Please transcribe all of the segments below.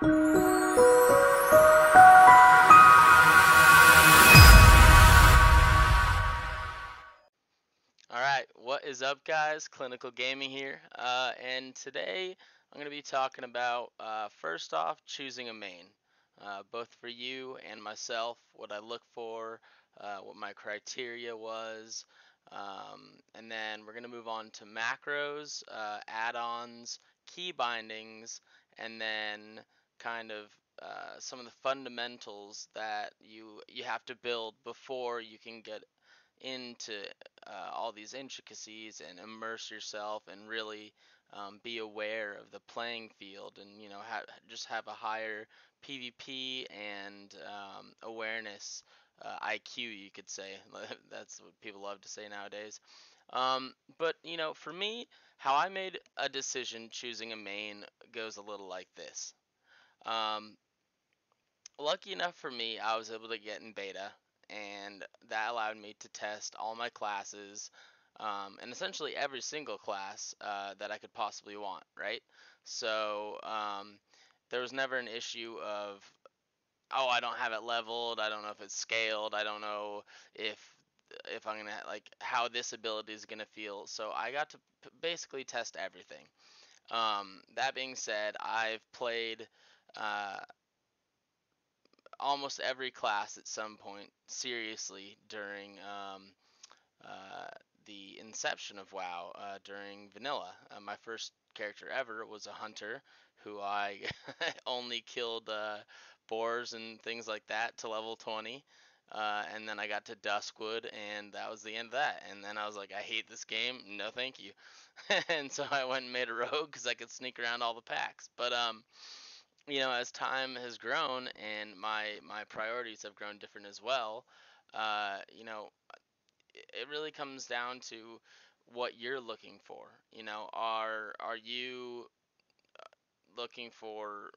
Alright, what is up guys? Clinical Gaming here, and today I'm going to be talking about, first off, choosing a main, both for you and myself, what I look for, what my criteria was, and then we're going to move on to macros, add-ons, key bindings, and then kind of some of the fundamentals that you have to build before you can get into all these intricacies and immerse yourself and really be aware of the playing field, and just have a higher PvP and awareness, IQ, you could say. That's what people love to say nowadays. But for me, how I made a decision choosing a main goes a little like this. Um, Lucky enough for me, I was able to get in beta, and that allowed me to test all my classes, and essentially every single class that I could possibly want, right? So there was never an issue of, oh, I don't have it leveled, I don't know if it's scaled, I don't know if I'm gonna like how this ability is gonna feel. So I got to basically test everything. That being said, I've played. Uh, Almost every class at some point seriously during uh, the inception of WoW, during vanilla. My first character ever was a hunter who I only killed boars and things like that to level 20. And then I got to Duskwood, and that was the end of that. And then I was like, I hate this game. No, thank you. And so I went and made a rogue because I could sneak around all the packs. But as time has grown and my priorities have grown different as well, it really comes down to what you're looking for. Are you looking for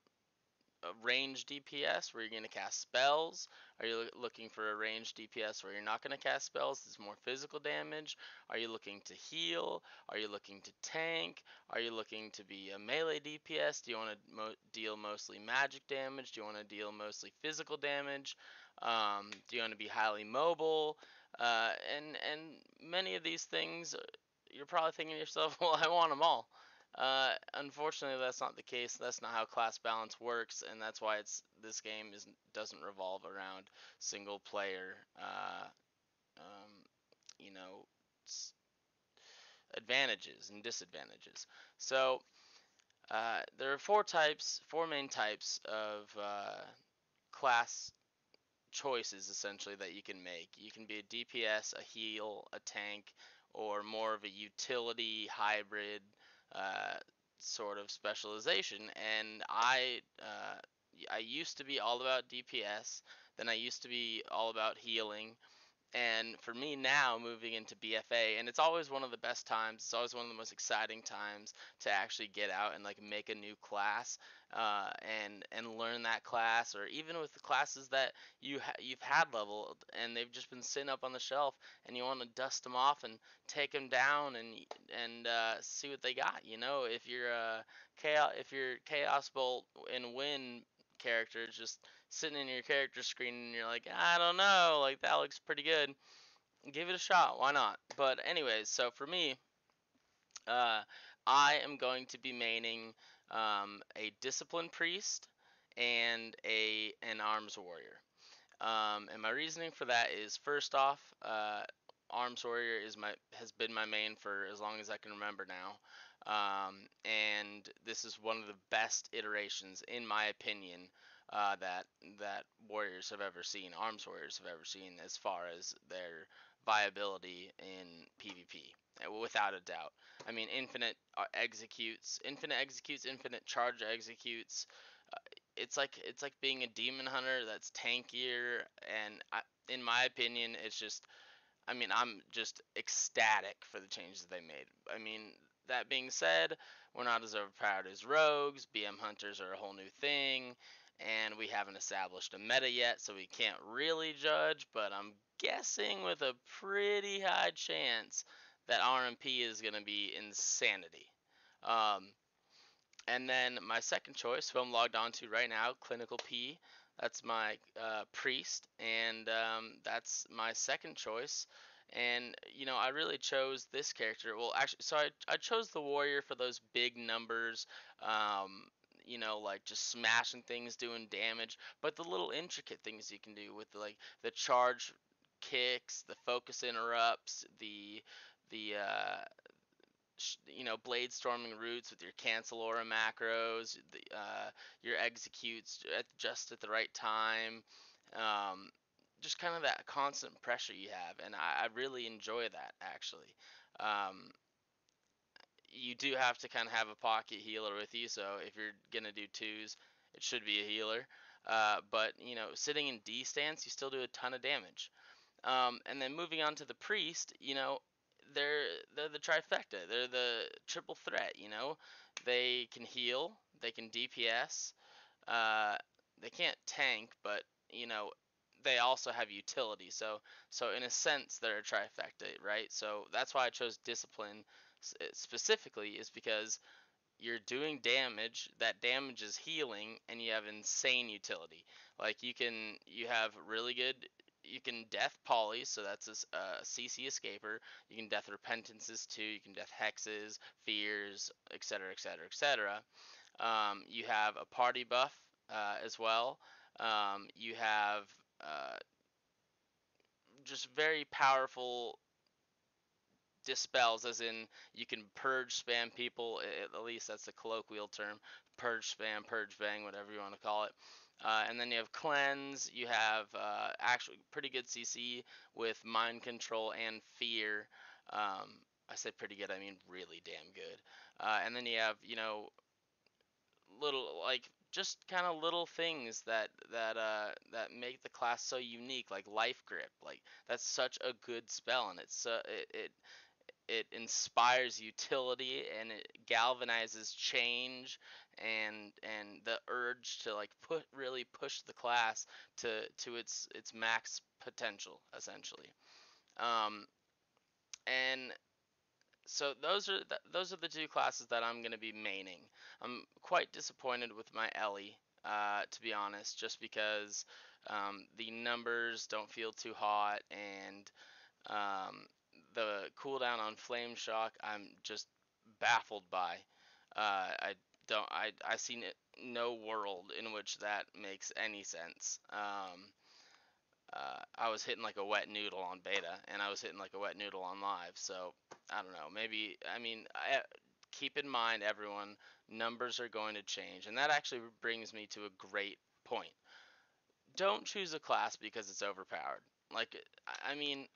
a range DPS where you're going to cast spells? Are you looking for a range DPS where you're not going to cast spells? It's more physical damage. Are you looking to heal? Are you looking to tank? Are you looking to be a melee DPS? Do you want to deal mostly magic damage? Do you want to deal mostly physical damage? Do you want to be highly mobile? And many of these things, you're probably thinking to yourself, well, I want them all. Unfortunately, that's not the case. That's not how class balance works, and that's why this game doesn't revolve around single player, um, you know, advantages and disadvantages. So there are four main types of class choices essentially that you can make. You can be a DPS, a heal, a tank, or more of a utility hybrid uh, sort of specialization. And I used to be all about DPS. Then I used to be all about healing, and for me now, moving into BFA, and it's always one of the best times. It's always one of the most exciting times to actually get out and like make a new class, and learn that class, or even with the classes that you've had leveled and they've just been sitting up on the shelf, and you want to dust them off and take them down and see what they got. If you're Chaos Bolt and Win character just sitting in your character screen and you're like, I don't know, like that looks pretty good. Give it a shot, why not? But anyways, so for me, uh, I am going to be maining a discipline priest and an arms warrior. And my reasoning for that is, first off, arms warrior has been my main for as long as I can remember now. And this is one of the best iterations, in my opinion, that warriors have ever seen, arms warriors have ever seen, as far as their viability in PvP, without a doubt. I mean, infinite executes, infinite charge executes. It's like being a demon hunter that's tankier, and in my opinion, it's just. I mean, I'm just ecstatic for the changes they made. I mean, that being said, we're not as overpowered as rogues. BM hunters are a whole new thing, and we haven't established a meta yet, so we can't really judge. But I'm guessing with a pretty high chance that RMP is going to be insanity. Um, And then my second choice, who I'm logged on to right now, Clinical P. That's my priest, and that's my second choice. And I really chose this character. Well, actually, so I chose the warrior for those big numbers. Um, like just smashing things, doing damage. But the little intricate things you can do with like the charge kicks, the focus interrupts, the blade storming roots with your cancel aura macros, your executes just at the right time, um, just kind of that constant pressure you have, and I really enjoy that actually. Um, you do have to kind of have a pocket healer with you, so if you're gonna do twos, it should be a healer. But sitting in D stance, you still do a ton of damage. And then moving on to the priest, they're the trifecta. They're the triple threat. They can heal, they can DPS, uh, they can't tank, but you know they also have utility. So in a sense, they're a trifecta, right? So that's why I chose discipline specifically, is because you're doing damage, that damage is healing, and you have insane utility. Like you have really good, you can death poly, so that's a CC escaper. You can death repentances too, you can death hexes, fears, etc, etc, etc. You have a party buff as well. You have uh, just very powerful dispels, as in you can purge spam people. At least that's the colloquial term. Purge spam, purge bang, whatever you want to call it. And then you have cleanse. You have actually pretty good CC with mind control and fear. I say pretty good, I mean really damn good. And then you have little, like, just kind of little things that make the class so unique, like life grip. Like that's such a good spell, and it inspires utility, and it galvanizes change, and the urge to like really push the class to its max potential, essentially. um and so those are the two classes that I'm going to be maining. I'm quite disappointed with my Ellie, to be honest, just because the numbers don't feel too hot, and um, the cooldown on Flame Shock, I'm just baffled by. I don't. I see no world in which that makes any sense. I was hitting like a wet noodle on beta, and I was hitting like a wet noodle on live. So I don't know. Maybe, I mean, keep in mind, everyone, numbers are going to change, and that actually brings me to a great point. Don't choose a class because it's overpowered. Like, I mean,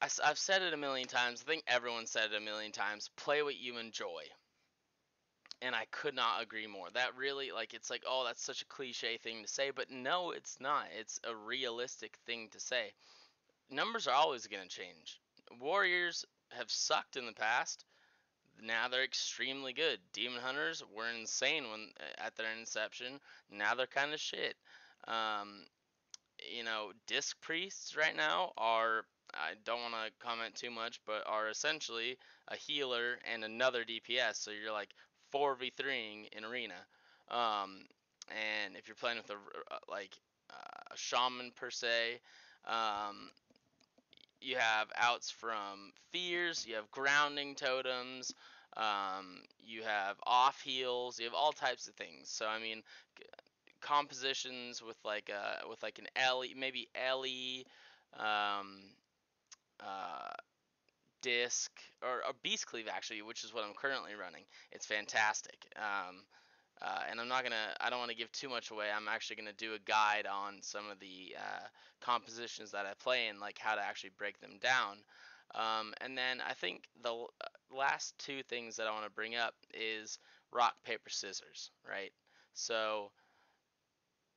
I've said it a million times. I think everyone said it a million times. Play what you enjoy. And I could not agree more. That really, like, it's like, oh, that's such a cliche thing to say, but no, it's not. It's a realistic thing to say. Numbers are always going to change. Warriors have sucked in the past. Now they're extremely good. Demon Hunters were insane when at their inception. Now they're kind of shit. Um, Disc Priests right now are, I don't want to comment too much, but are essentially a healer and another DPS. So you're like 4v3ing in arena. Um, and if you're playing with a shaman per se, um, you have outs from fears, you have grounding totems, you have off heals, you have all types of things. So I mean, compositions with like an Ellie, maybe Ellie, um, uh, disc, or beast cleave actually, which is what I'm currently running. It's fantastic. And I don't want to give too much away. I'm actually gonna do a guide on some of the compositions that I play, and like how to actually break them down. And then I think the last two things that I want to bring up is rock paper scissors, right? So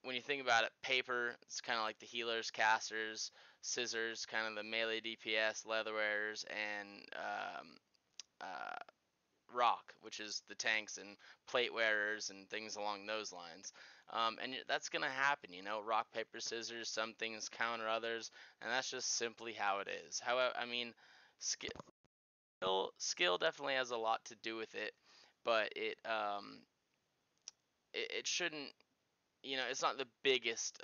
when you think about it, paper, it's kind of like the healers, casters; scissors, kind of the melee DPS, leatherwearers, and uh, rock, which is the tanks and plate wearers and things along those lines. And that's gonna happen, rock paper scissors. Some things counter others, and that's just simply how it is. However, I mean, skill definitely has a lot to do with it, but it shouldn't, it's not the biggest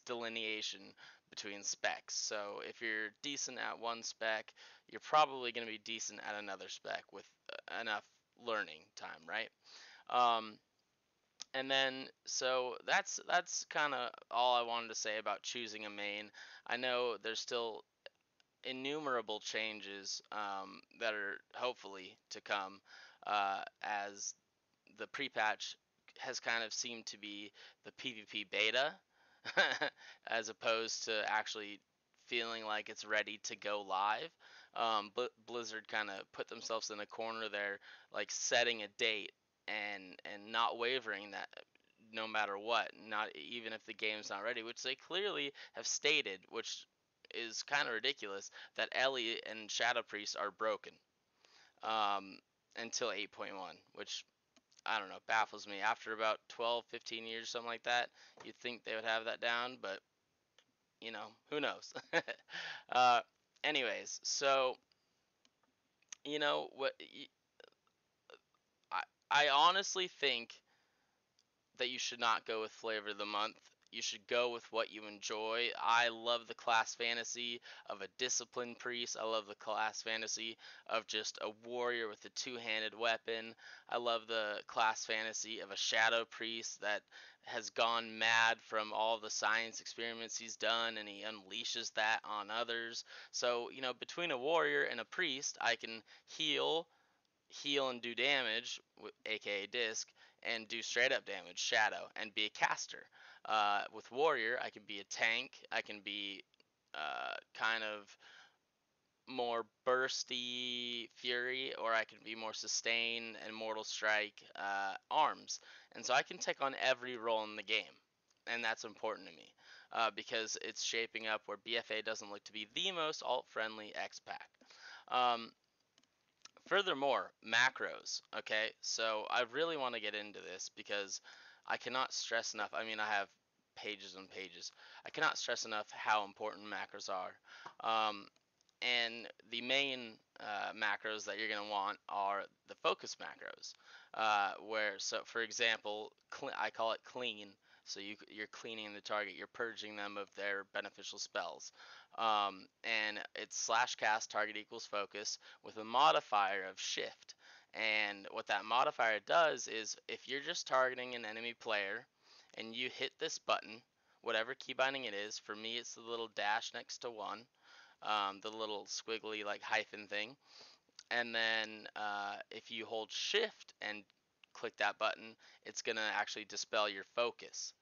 delineation between specs. So if you're decent at one spec, you're probably going to be decent at another spec with enough learning time, right? Um, and then so that's kind of all I wanted to say about choosing a main. I know there's still innumerable changes that are hopefully to come as the pre-patch has kind of seemed to be the PvP beta as opposed to actually feeling like it's ready to go live. But Blizzard kind of put themselves in a corner there, like setting a date and not wavering that no matter what, not even if the game's not ready, which they clearly have stated, which is kind of ridiculous, that Ellie and Shadow Priest are broken um, until 8.1, which I don't know, baffles me. After about 12, 15 years, something like that, you'd think they would have that down, but who knows? uh, anyways, so what I I honestly think that you should not go with flavor of the month. You should go with what you enjoy. I love the class fantasy of a disciplined priest. I love the class fantasy of just a warrior with a two-handed weapon. I love the class fantasy of a shadow priest that has gone mad from all the science experiments he's done and he unleashes that on others. So, between a warrior and a priest, I can heal and do damage, aka disc, and do straight up damage, shadow, and be a caster. With warrior, I can be a tank. I can be kind of more bursty fury, or I can be more sustain and mortal strike arms. And so I can take on every role in the game, and that's important to me because it's shaping up where BFA doesn't look to be the most alt friendly X pack. Um, Furthermore, macros. Okay, so I really want to get into this because I cannot stress enough. I mean, I have pages and pages. I cannot stress enough how important macros are. Um, and the main macros that you're going to want are the focus macros, so for example, I call it clean. So you're cleaning the target, you're purging them of their beneficial spells. And it's slash cast target equals focus with a modifier of shift. And what that modifier does is if you're just targeting an enemy player and you hit this button, whatever key binding it is, for me it's the little dash next to one, the little squiggly like hyphen thing. And then if you hold shift and click that button, it's going to actually dispel your focus.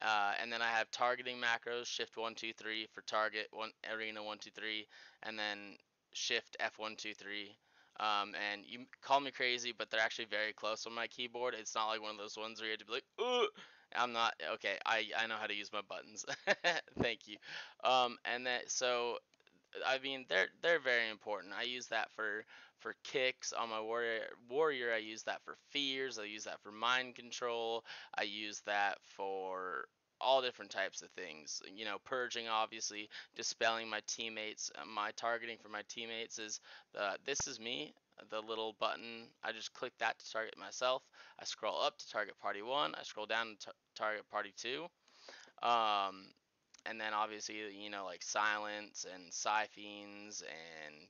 And then I have targeting macros, shift 1, 2, 3 for target, one arena 1, 2, 3, and then shift F1, 2, 3. And you call me crazy, but they're actually very close on my keyboard. It's not like one of those ones where you have to be like, ugh. I'm not okay. I know how to use my buttons. Thank you. And that so I mean, they're very important. I use that for kicks on my warrior. I use that for fears. I use that for mind control. I use that for all different types of things. Purging, obviously, dispelling my teammates. My targeting for my teammates is this is me. The little button. I just click that to target myself. I scroll up to target party one. I scroll down to target party two. Um, and then obviously like silence and siphons and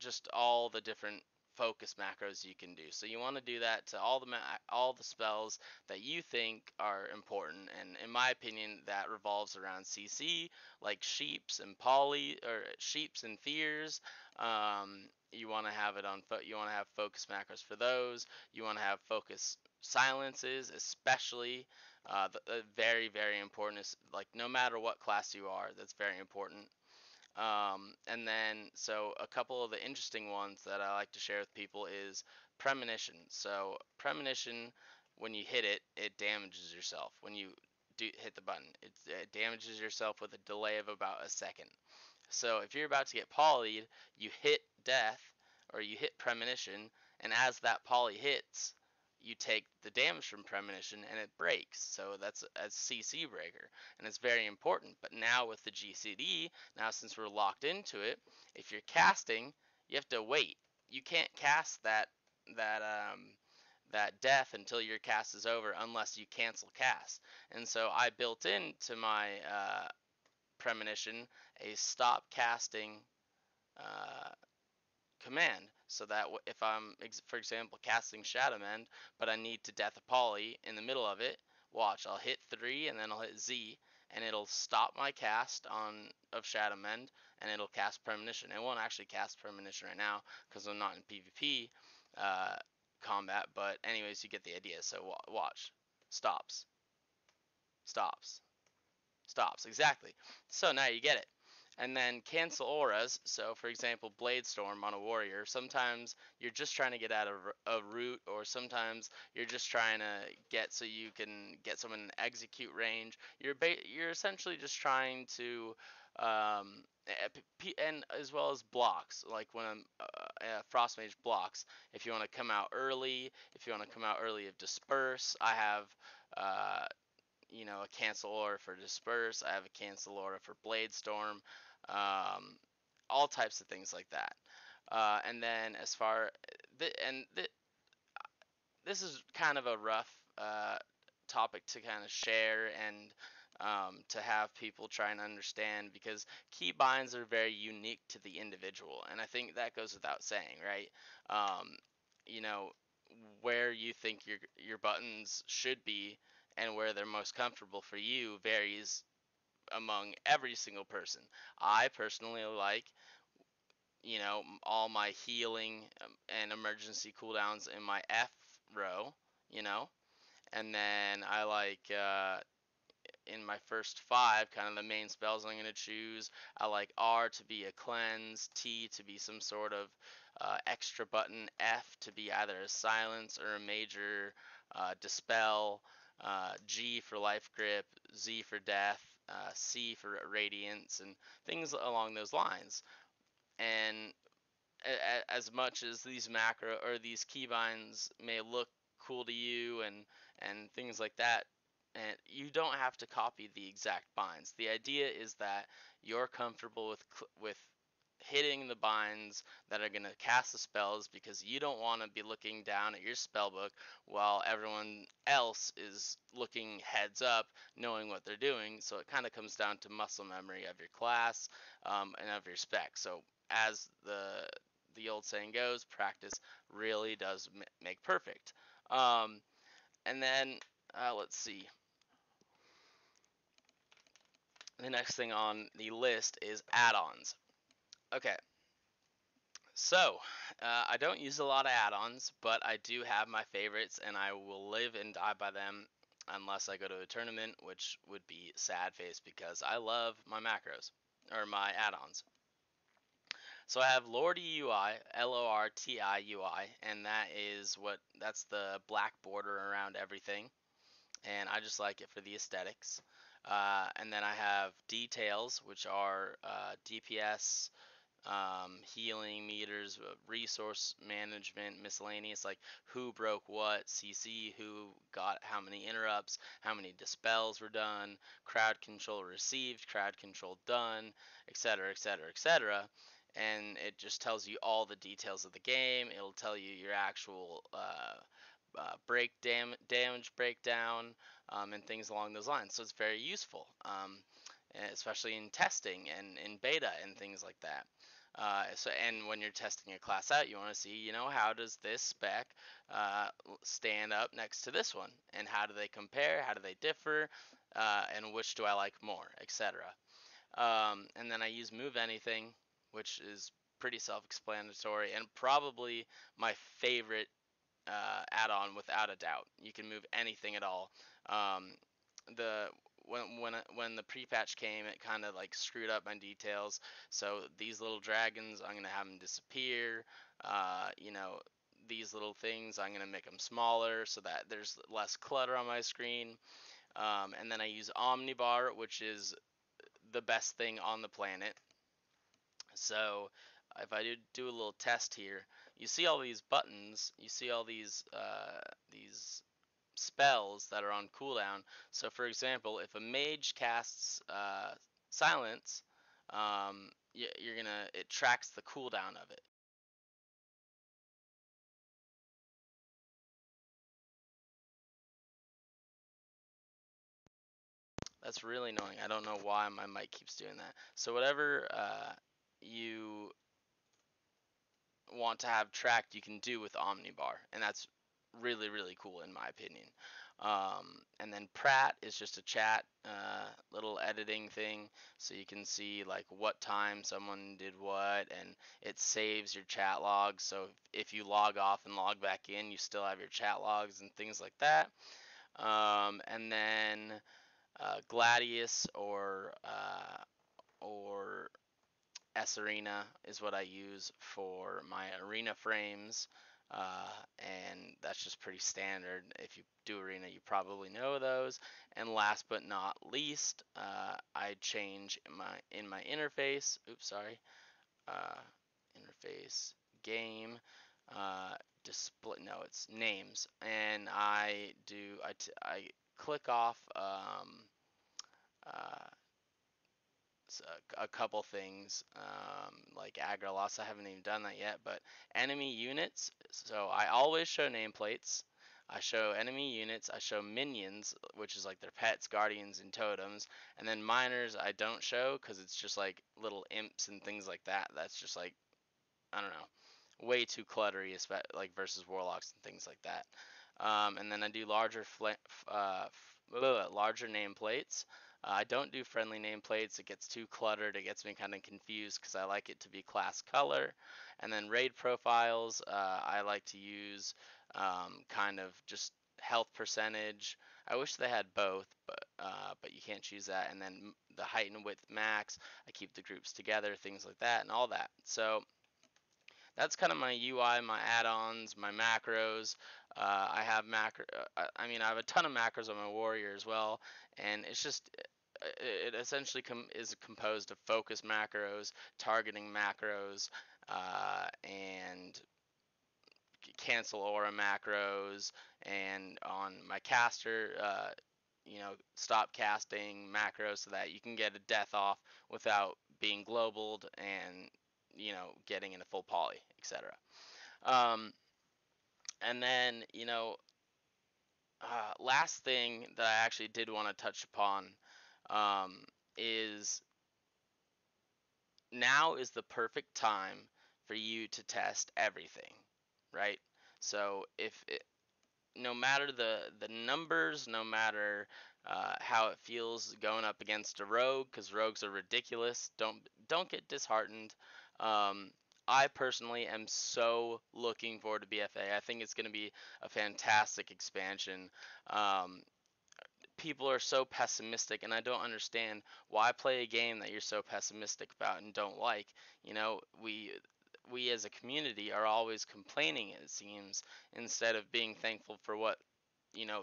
just all the different focus macros you can do. So you want to do that to all the spells that you think are important, and in my opinion that revolves around CC, like sheeps and poly or sheeps and fears. You want to have it on you want to have focus macros for those. You want to have focus silences, especially very, very important. Is like no matter what class you are, that's very important. And then, so a couple of the interesting ones that I like to share with people is premonition. So premonition, when you hit it, it damages yourself. When you hit the button, it damages yourself with a delay of about a second. So if you're about to get polyed, you hit death or you hit premonition, and as that poly hits, you take the damage from premonition and it breaks. So that's a CC breaker, and it's very important. But now with the GCD, now since we're locked into it, if you're casting, you have to wait. You can't cast that that death until your cast is over unless you cancel cast. And so I built into my premonition a stop casting uh, command, so that if I'm, for example, casting Shadow Mend, but I need to Death a Poly in the middle of it, watch, I'll hit 3 and then I'll hit Z, and it'll stop my cast of Shadow Mend, and it'll cast Premonition. It won't actually cast Premonition right now because I'm not in PvP combat, but anyways, you get the idea. So watch, stops, stops, stops, exactly. So now you get it. And then cancel auras. So, for example, Blade Storm on a warrior. Sometimes you're just trying to get out of a route, or sometimes you're just trying to get so you can get someone in execute range. You're essentially just trying to, and as well as blocks. Like when Frost Mage blocks. If you want to come out early, if you want to come out early of Disperse, I have. Uh, a cancel order for Disperse. I have a cancel order for Blade Storm. Um, all types of things like that. And then as far this is kind of a rough topic to kind of share and to have people try and understand, because key binds are very unique to the individual, and I think that goes without saying, right? Um, you know, where you think your buttons should be and where they're most comfortable for you varies among every single person. I personally like, all my healing and emergency cooldowns in my F row, you know, and then I like in my first 5, kind of the main spells I'm going to choose. I like R to be a cleanse, T to be some sort of extra button, F to be either a silence or a major dispel, G for life grip, Z for death, C for radiance, and things along those lines. And as much as these macro or these keybinds may look cool to you and things like that, and you don't have to copy the exact binds. The idea is that you're comfortable with hitting the binds that are going to cast the spells, because you don't want to be looking down at your spell book while everyone else is looking heads up, knowing what they're doing. So it kind of comes down to muscle memory of your class and of your spec. So as the old saying goes, practice really does make perfect. And then let's see. The next thing on the list is add-ons. Okay, so I don't use a lot of add-ons, but I do have my favorites, and I will live and die by them unless I go to a tournament, which would be sad face because I love my macros or my add-ons. So I have Lorti UI, Lorti UI, and that's the black border around everything, and I just like it for the aesthetics. And then I have details, which are DPS, healing meters, resource management, miscellaneous, like who broke what, CC, who got how many interrupts, how many dispels were done, crowd control received, crowd control done, etc., etc., etc. And it just tells you all the details of the game. It'll tell you your actual damage breakdown, and things along those lines. So it's very useful, especially in testing and in beta and things like that. And when you're testing a class out, you want to see, how does this spec stand up next to this one, and how do they compare, how do they differ, and which do I like more, etc. And then I use Move Anything, which is pretty self-explanatory and probably my favorite add-on without a doubt. You can move anything at all. Um, the when the pre-patch came, it kind of like screwed up my details. So these little dragons, I'm gonna have them disappear. These little things, I'm gonna make them smaller so that there's less clutter on my screen. And then I use Omnibar, which is the best thing on the planet. So if I do a little test here, you see all these buttons, you see all these spells that are on cooldown. So, for example, if a mage casts silence, you're gonna it tracks the cooldown of it. That's really annoying. I don't know why my mic keeps doing that. So whatever you want to have tracked, you can do with Omnibar, and that's really cool in my opinion. And then Prat is just a chat little editing thing, so you can see like what time someone did what, and it saves your chat logs. So if you log off and log back in, you still have your chat logs and things like that. And then Gladius or S Arena is what I use for my arena frames, and that's just pretty standard. If you do arena, you probably know those. And last but not least, I change in my interface. Oops, sorry. Uh, Interface game. Display. No, it's names, and I click off uh, a couple things like aggro loss. I haven't even done that yet, but enemy units. So I always show nameplates. I show enemy units. I show minions, which is like their pets, guardians, and totems. And then minors I don't show because it's just like little imps and things like that. That's just like, I don't know, way too cluttery, like versus warlocks and things like that. And then I do larger nameplates. I don't do friendly nameplates. It gets too cluttered. It gets me kind of confused because I like it to be class color. And then raid profiles, I like to use kind of just health percentage. I wish they had both, but you can't choose that. And then the height and width max. I keep the groups together, things like that, and all that. So that's kind of my UI, my add-ons, my macros. I have I mean, I have a ton of macros on my warrior as well, and it's just it essentially is composed of focus macros, targeting macros, and cancel aura macros, and on my caster, stop casting macros so that you can get a death off without being globaled and getting in a full poly, etc. Um, and then, last thing that I actually did want to touch upon um, is now is the perfect time for you to test everything, right? So no matter the numbers, no matter how it feels going up against a rogue, because rogues are ridiculous. Don't get disheartened. Um, I personally am so looking forward to BFA. I think it's going to be a fantastic expansion. Um, People are so pessimistic, and I don't understand why play a game that you're so pessimistic about and don't like. You know, we as a community are always complaining, it seems, instead of being thankful for what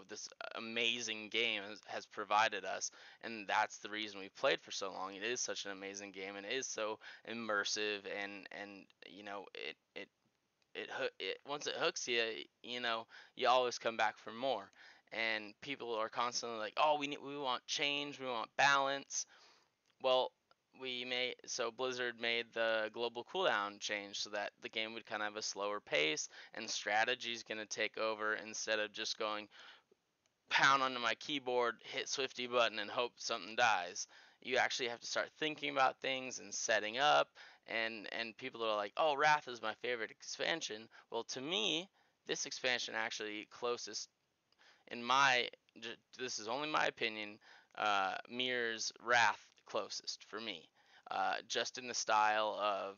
this amazing game has provided us. And that's the reason we've played for so long. It is such an amazing game, and it is so immersive, and it once it hooks you, you always come back for more. And people are constantly like, oh, we want change, we want balance. Well, Blizzard made the global cooldown change so that the game would kind of have a slower pace, and strategy is going to take over instead of just going pound onto my keyboard, hit Swifty button, and hope something dies. You actually have to start thinking about things and setting up. And people are like, "Oh, Wrath is my favorite expansion." Well, to me, this expansion actually closest in my this is only my opinion, mirrors Wrath closest for me. Just in the style of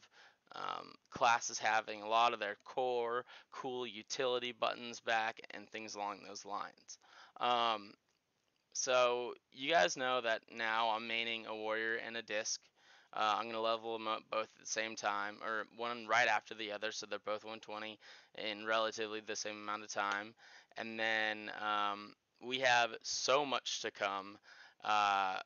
classes having a lot of their core cool utility buttons back and things along those lines. Um, so you guys know that now I'm maining a warrior and a disc. I'm gonna level them up both at the same time, or one right after the other, so they're both 120 in relatively the same amount of time. And then we have so much to come. Uh,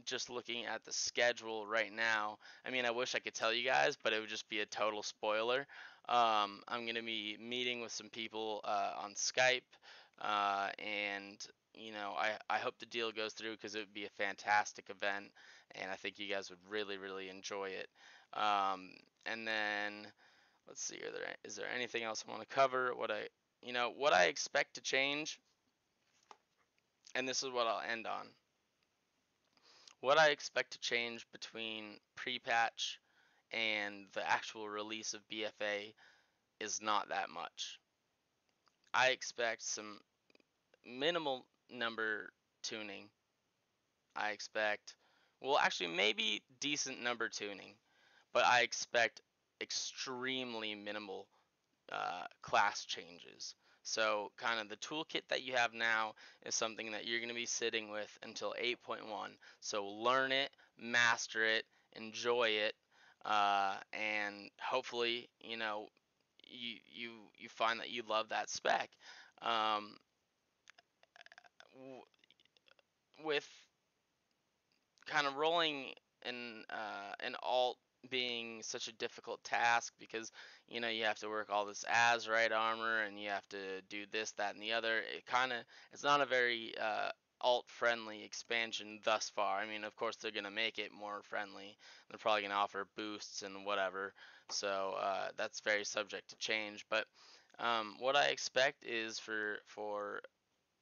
just looking at the schedule right now, I mean, I wish I could tell you guys, but it would just be a total spoiler. I'm gonna be meeting with some people on Skype, and I hope the deal goes through because it would be a fantastic event, and I think you guys would really really enjoy it. And then let's see, is there anything else I want to cover? What I expect to change, and this is what I'll end on. What I expect to change between pre-patch and the actual release of BFA is not that much. I expect some minimal number tuning. I expect, well, actually, maybe decent number tuning, but I expect extremely minimal class changes. So, kind of the toolkit that you have now is something that you're going to be sitting with until 8.1. So, learn it, master it, enjoy it, and hopefully, you find that you love that spec. Um, with kind of rolling an alt being such a difficult task because you have to work all this Azerite armor and you have to do this, that, and the other. It's not a very alt friendly expansion thus far. I mean, of course they're gonna make it more friendly. They're probably gonna offer boosts and whatever. So that's very subject to change. But what I expect is for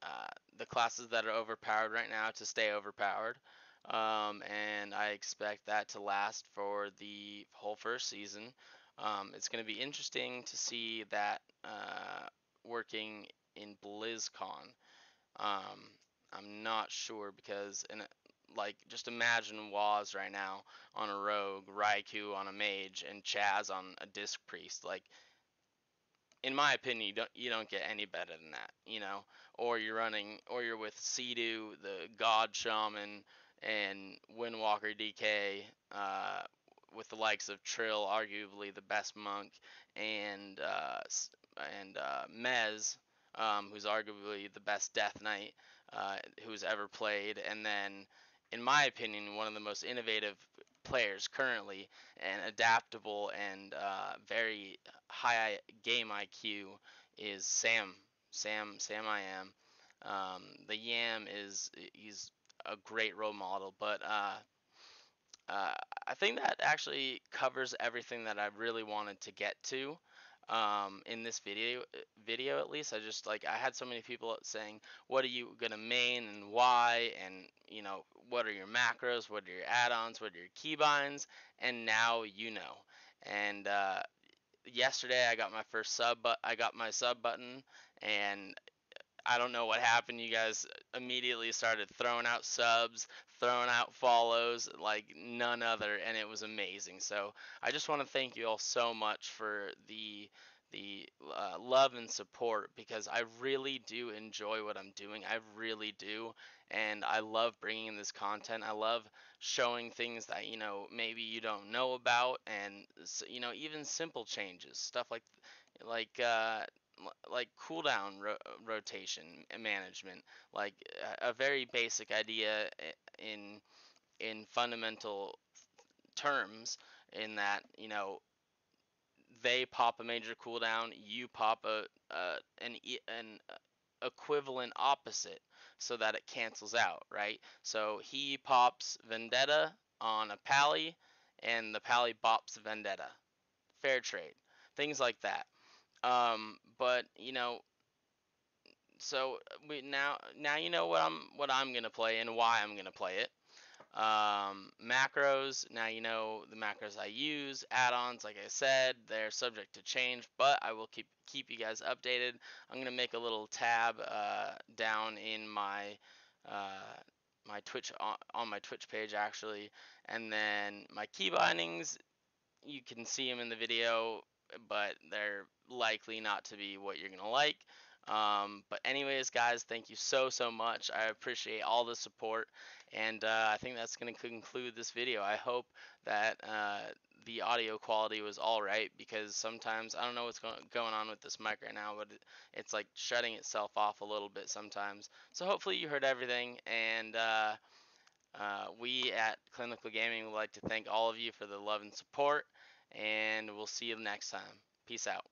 uh, the classes that are overpowered right now to stay overpowered. And I expect that to last for the whole first season. It's going to be interesting to see that working in BlizzCon. Um, I'm not sure because like just imagine Waz right now on a rogue, Raikou on a mage, and Chaz on a disc priest. Like in my opinion, you don't get any better than that. Or you're with Sea-Doo, the God Shaman, and Windwalker DK, with the likes of Trill, arguably the best monk, and Mez, who's arguably the best Death Knight who's ever played, and then, in my opinion, one of the most innovative players currently, and adaptable and very high game IQ is Sam. Sam I am. The Yam he's a great role model, but uh, I think that actually covers everything that I really wanted to get to in this video at least. I had so many people saying, what are you gonna main and why, and what are your macros, what are your add-ons, what are your keybinds, and now you know. And yesterday I got my first sub, but I got my sub button, and I don't know what happened. You guys immediately started throwing out subs, throwing out follows like none other, and it was amazing. So I just want to thank you all so much for the love and support because I really do enjoy what I'm doing. I really do, and I love bringing in this content. I love showing things that maybe you don't know about, and even simple changes, stuff like like cooldown rotation management, like a very basic idea in fundamental terms, in that they pop a major cooldown, you pop an equivalent opposite so that it cancels out, right? So he pops Vendetta on a Pally, and the Pally bops Vendetta. Fair trade, things like that. But so we now you know what I'm gonna play and why I'm gonna play it. Macros, now you know the macros I use. Add-ons, like I said, they're subject to change, but I will keep you guys updated. I'm gonna make a little tab down in my Twitch on my Twitch page actually, and then my key bindings, you can see them in the video, but they're likely not to be what you're gonna like. But anyways, guys, thank you so much. I appreciate all the support, and I think that's gonna conclude this video. I hope that the audio quality was all right, because sometimes I don't know what's going on with this mic right now, but it's like shutting itself off a little bit sometimes. So hopefully you heard everything, and we at Clinical Gaming would like to thank all of you for the love and support, and we'll see you next time. Peace out.